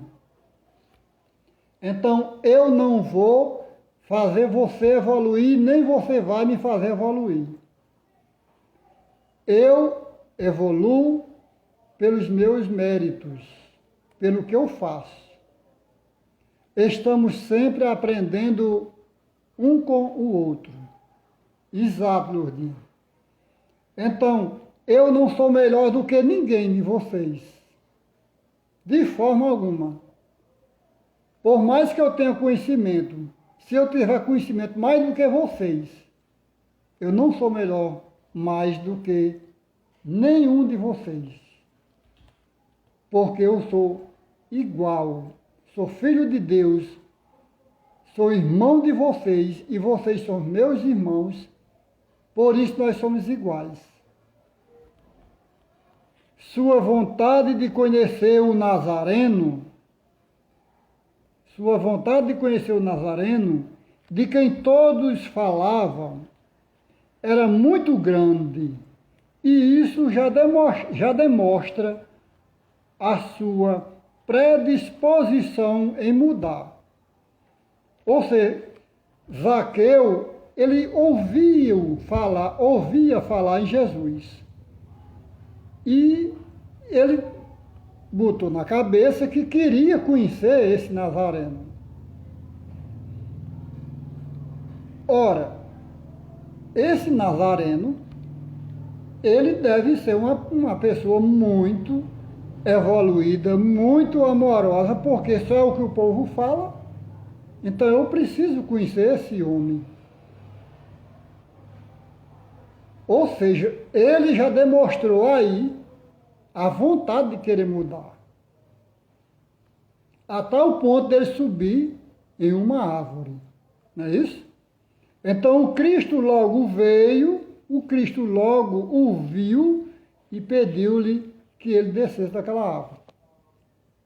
Então, eu não vou fazer você evoluir, nem você vai me fazer evoluir. Eu evoluo pelos meus méritos, pelo que eu faço. Estamos sempre aprendendo um com o outro. Exato, Lourdinha. Então, eu não sou melhor do que ninguém de vocês. De forma alguma. Por mais que eu tenha conhecimento, se eu tiver conhecimento mais do que vocês, eu não sou melhor mais do que nenhum de vocês. Porque eu sou igual. Sou filho de Deus, sou irmão de vocês e vocês são meus irmãos, por isso nós somos iguais. Sua vontade de conhecer o Nazareno, de quem todos falavam, era muito grande, e isso já demonstra a sua predisposição em mudar. Ou seja, Zaqueu, ele ouvia falar em Jesus. E ele botou na cabeça que queria conhecer esse Nazareno. Ora, esse Nazareno, ele deve ser uma pessoa muito evoluída, muito amorosa, porque só é o que o povo fala. Então eu preciso conhecer esse homem. Ou seja, ele já demonstrou aí a vontade de querer mudar. A tal ponto dele subir em uma árvore. Não é isso? Então o Cristo logo veio, o Cristo logo o viu e pediu-lhe que ele descesse daquela árvore.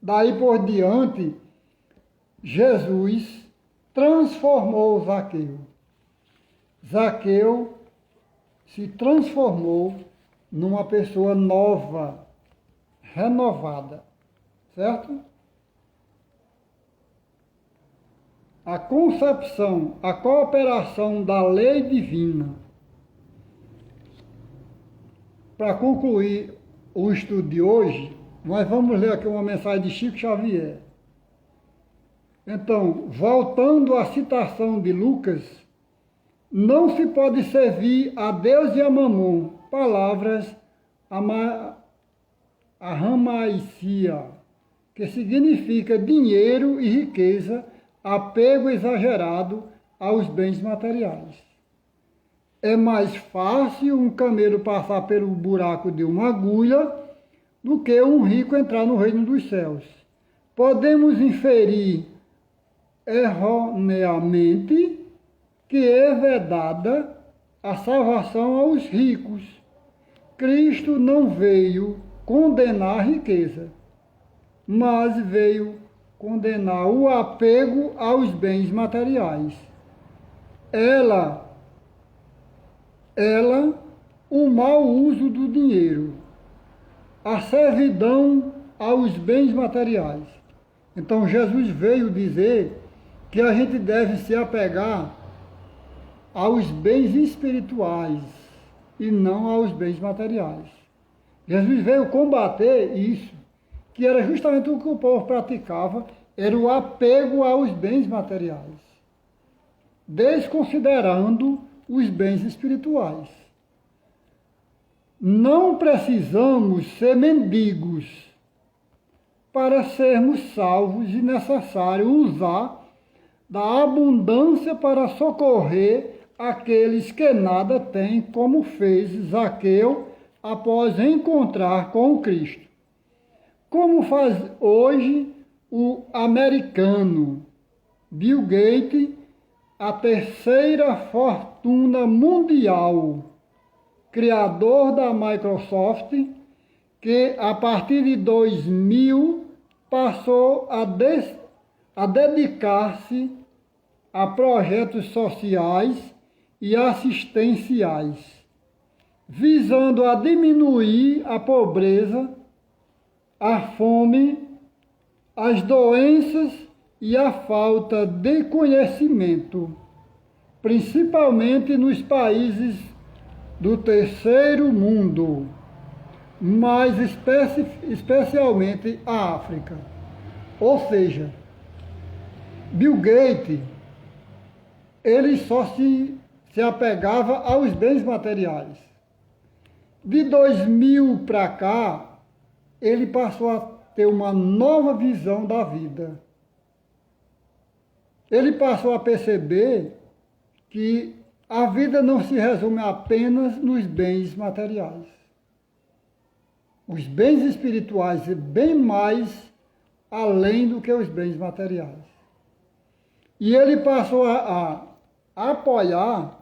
Daí por diante, Jesus transformou Zaqueu. Zaqueu se transformou numa pessoa nova, renovada, certo? A concepção, a cooperação da lei divina. Para concluir o estudo de hoje, nós vamos ler aqui uma mensagem de Chico Xavier. Então, voltando à citação de Lucas, não se pode servir a Deus e a Mamon, palavras arramaicia, que significa dinheiro e riqueza, apego exagerado aos bens materiais. É mais fácil um camelo passar pelo buraco de uma agulha do que um rico entrar no reino dos céus. Podemos inferir erroneamente que é vedada a salvação aos ricos. Cristo não veio condenar a riqueza, mas veio condenar o apego aos bens materiais. O mau uso do dinheiro, a servidão aos bens materiais. Então Jesus veio dizer que a gente deve se apegar aos bens espirituais e não aos bens materiais. Jesus veio combater isso, que era justamente o que o povo praticava, era o apego aos bens materiais, desconsiderando os bens espirituais. Não precisamos ser mendigos para sermos salvos e necessário usar da abundância para socorrer aqueles que nada têm, como fez Zaqueu após encontrar com o Cristo. Como faz hoje o americano Bill Gates, a terceira fortuna mundial, criador da Microsoft, que a partir de 2000 passou a dedicar-se a projetos sociais e assistenciais, visando a diminuir a pobreza, a fome, as doenças e a falta de conhecimento, principalmente nos países do terceiro mundo, mas especialmente a África. Ou seja, Bill Gates, ele só se apegava aos bens materiais. De 2000 para cá, ele passou a ter uma nova visão da vida. Ele passou a perceber que a vida não se resume apenas nos bens materiais. Os bens espirituais é bem mais além do que os bens materiais. E ele passou a apoiar,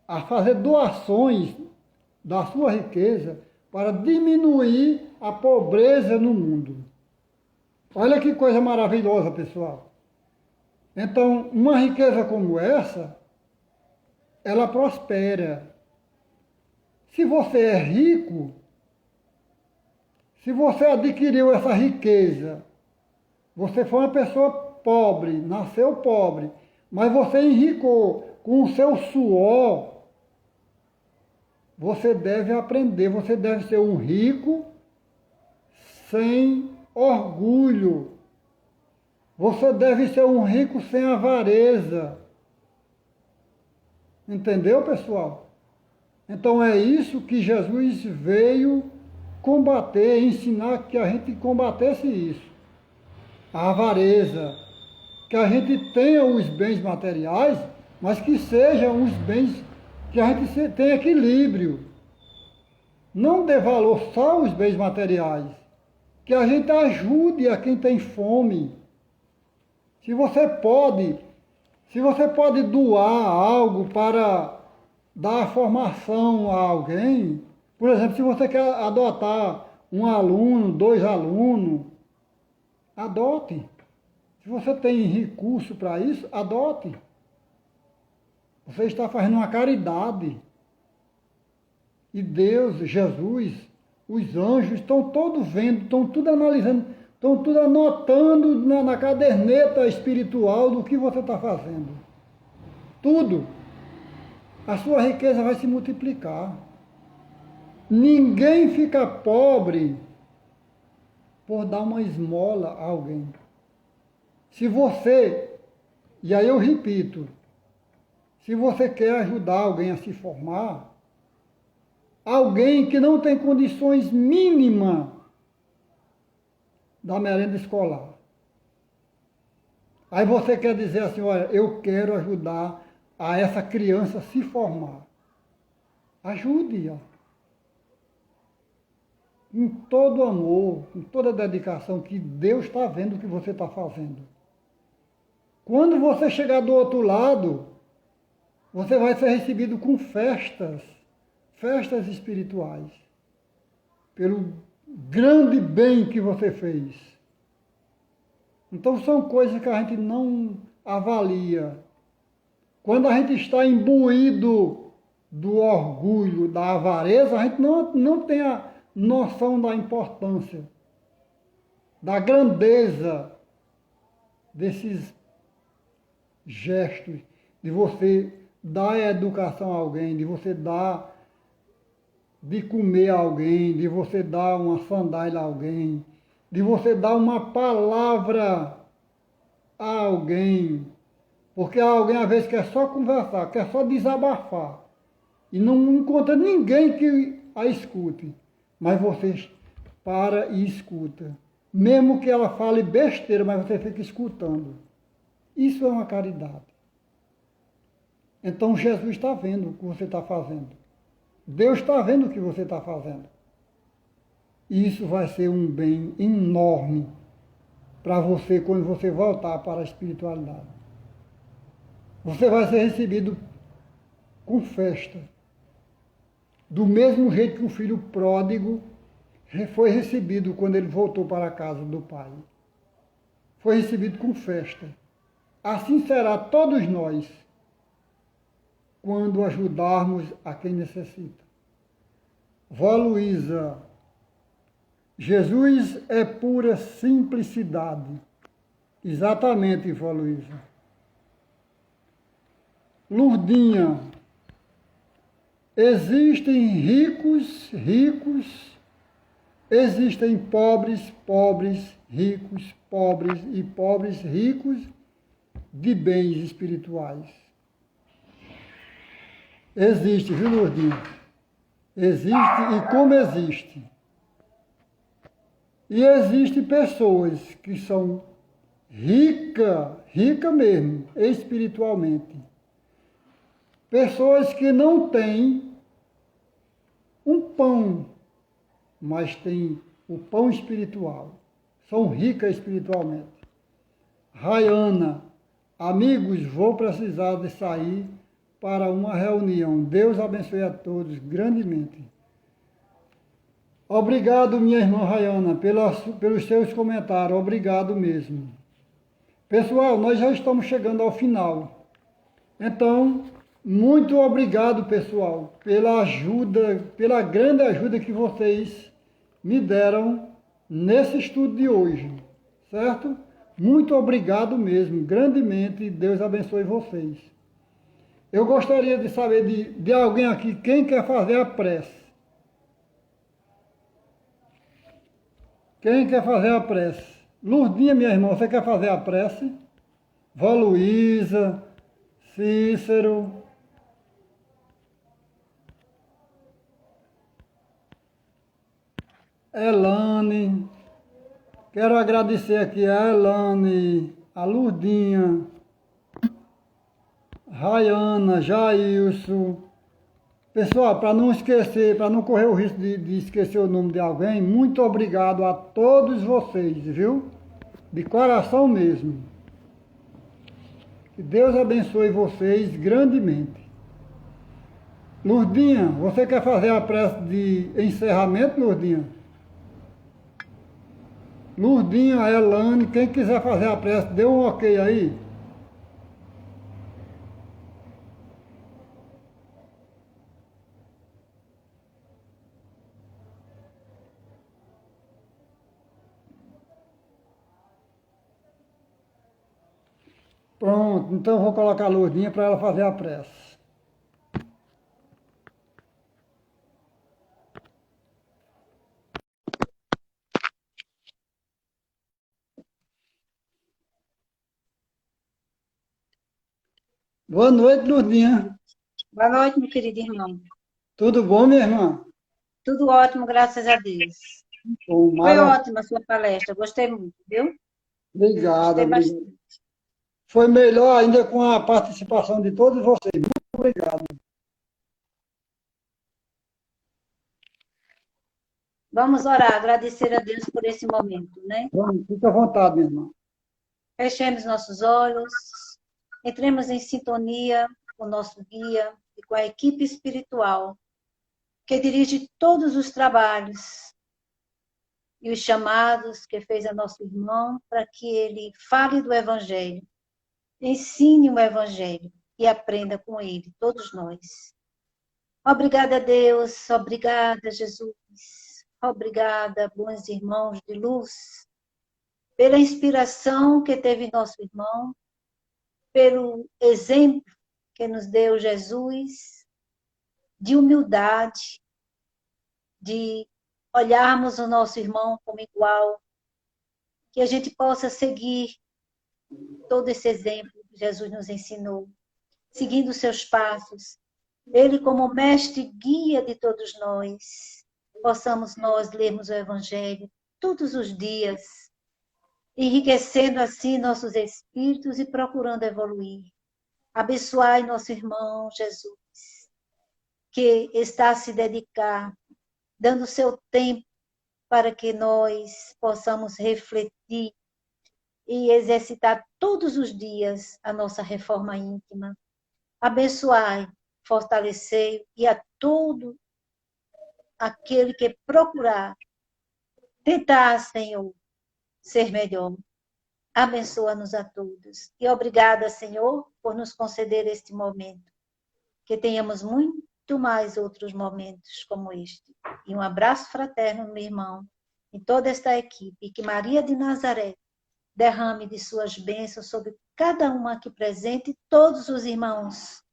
a fazer doações da sua riqueza para diminuir a pobreza no mundo. Olha que coisa maravilhosa, pessoal. Então, uma riqueza como essa, ela prospera. Se você é rico, se você adquiriu essa riqueza, você foi uma pessoa pobre, nasceu pobre, mas você enricou com o seu suor, você deve aprender, você deve ser um rico sem orgulho. Você deve ser um rico sem avareza. Entendeu, pessoal? Então é isso que Jesus veio combater, ensinar que a gente combatesse isso. A avareza. Que a gente tenha os bens materiais, mas que sejam os bens que a gente tenha equilíbrio. Não dê valor só aos bens materiais. Que a gente ajude a quem tem fome. Se você pode doar algo para dar formação a alguém, por exemplo, se você quer adotar um aluno, 2 alunos, adote. Se você tem recurso para isso, adote. Você está fazendo uma caridade. E Deus, Jesus, os anjos estão todos vendo, estão tudo analisando, estão tudo anotando na caderneta espiritual do que você está fazendo. Tudo. A sua riqueza vai se multiplicar. Ninguém fica pobre por dar uma esmola a alguém. Se você, e aí eu repito, se você quer ajudar alguém a se formar, alguém que não tem condições mínimas da merenda escolar. Aí você quer dizer assim, olha, eu quero ajudar a essa criança a se formar. Ajude-a. Com todo amor, com toda a dedicação que Deus está vendo o que você está fazendo. Quando você chegar do outro lado, você vai ser recebido com festas espirituais, pelo grande bem que você fez. Então são coisas que a gente não avalia. Quando a gente está imbuído do orgulho, da avareza, a gente noção da importância, da grandeza desses gestos, de você dar educação a alguém, de você dar de comer a alguém, de você dar uma sandália a alguém, de você dar uma palavra a alguém, porque alguém às vezes quer só conversar, quer só desabafar, e não encontra ninguém que a escute, mas você para e escuta, mesmo que ela fale besteira, mas você fica escutando. Isso é uma caridade. Então Jesus está vendo o que você está fazendo. Deus está vendo o que você está fazendo. E isso vai ser um bem enorme para você quando você voltar para a espiritualidade. Você vai ser recebido com festa. Do mesmo jeito que o filho pródigo foi recebido quando ele voltou para a casa do pai. Foi recebido com festa. Assim será todos nós quando ajudarmos a quem necessita. Vó Luísa, Jesus é pura simplicidade. Exatamente, vó Luísa. Lurdinha, existem ricos, existem pobres, pobres e pobres ricos de bens espirituais. Existe, viu, Lourdinha? Existe e como existe. E existem pessoas que são rica mesmo, espiritualmente. Pessoas que não têm um pão, mas têm o pão espiritual. São ricas espiritualmente. Rayana, amigos, vou precisar de sair para uma reunião. Deus abençoe a todos grandemente. Obrigado, minha irmã Rayana, pelos seus comentários. Obrigado mesmo. Pessoal, nós já estamos chegando ao final. Então, muito obrigado, pessoal, pela ajuda, pela grande ajuda que vocês me deram nesse estudo de hoje, certo? Muito obrigado mesmo, grandemente. Deus abençoe vocês. Eu gostaria de saber de alguém aqui, quem quer fazer a prece? Quem quer fazer a prece? Lurdinha, minha irmã, você quer fazer a prece? Vó Luísa, Cícero. Elane. Quero agradecer aqui a Elane, a Lurdinha, Rayana, Jailson. Pessoal, para não esquecer, para não correr o risco de esquecer o nome de alguém, muito obrigado a todos vocês, viu? De coração mesmo. Que Deus abençoe vocês grandemente. Lurdinha, você quer fazer a prece de encerramento, Lurdinha? Lurdinha, Elane, quem quiser fazer a prece, dê um ok aí. Pronto, então eu vou colocar a Lurdinha para ela fazer a prece. Boa noite, Lurdinha. Boa noite, meu querido irmão. Tudo bom, minha irmã? Tudo ótimo, graças a Deus. Bom, Foi ótima a sua palestra, gostei muito, viu? Obrigado, Gostei obrigado. bastante. Foi melhor ainda com a participação de todos vocês. Muito obrigado. Vamos orar, agradecer a Deus por esse momento, né? Vamos, fique à vontade, minha irmã. Fechemos nossos olhos, entremos em sintonia com o nosso guia e com a equipe espiritual que dirige todos os trabalhos e os chamados que fez a nosso irmão para que ele fale do Evangelho, ensine o Evangelho e aprenda com ele, todos nós. Obrigada, Deus. Obrigada, Jesus. Obrigada, bons irmãos de luz, pela inspiração que teve nosso irmão, pelo exemplo que nos deu Jesus, de humildade, de olharmos o nosso irmão como igual, que a gente possa seguir todo esse exemplo que Jesus nos ensinou, seguindo os seus passos. Ele, como mestre guia de todos nós, possamos nós lermos o Evangelho todos os dias, enriquecendo assim nossos espíritos e procurando evoluir. Abençoai nosso irmão Jesus, que está a se dedicar, dando seu tempo para que nós possamos refletir e exercitar todos os dias a nossa reforma íntima. Abençoai, fortalecei e a todo aquele que procurar tentar, Senhor, ser melhor. Abençoa-nos a todos. E obrigada, Senhor, por nos conceder este momento. Que tenhamos muito mais outros momentos como este. E um abraço fraterno, meu irmão, e toda esta equipe. E que Maria de Nazaré derrame de suas bênçãos sobre cada um aqui presente e todos os irmãos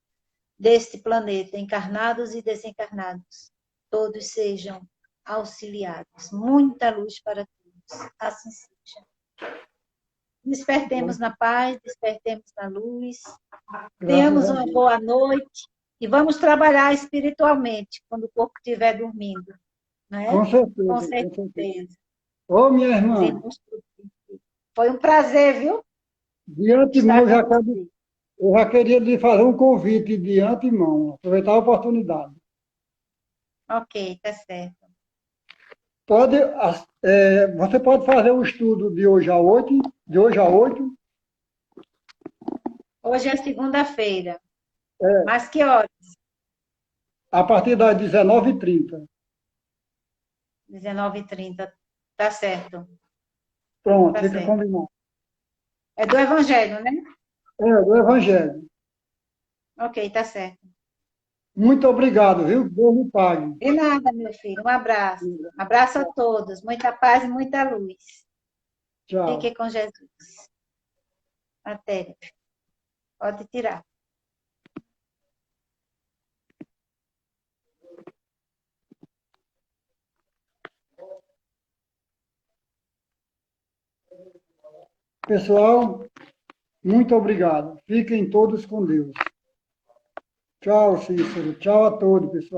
deste planeta, encarnados e desencarnados. Todos sejam auxiliados. Muita luz para todos. Assim seja. Despertemos na paz, despertemos na luz. Tenhamos uma boa noite e vamos trabalhar espiritualmente quando o corpo estiver dormindo. Não é? Com certeza. Com certeza. Ô, minha irmã, foi um prazer, viu? de antemão, eu já queria lhe fazer um convite de antemão, aproveitar a oportunidade. Ok, tá certo. Você pode fazer o estudo de hoje a 8, de hoje a 8? Hoje é segunda-feira. Mas que horas? A partir das 19h30. 19h30. Tá certo. Pronto, Tá fica certo. combinado. É do Evangelho, né? Do Evangelho. Ok, tá certo. Muito obrigado, viu? Deus lhe pague. De nada, meu filho. Um abraço. Um abraço a todos. Muita paz e muita luz. Tchau. Fique com Jesus. Até. Pode tirar. Pessoal, muito obrigado. Fiquem todos com Deus. Tchau, Cícero. Tchau a todos, pessoal.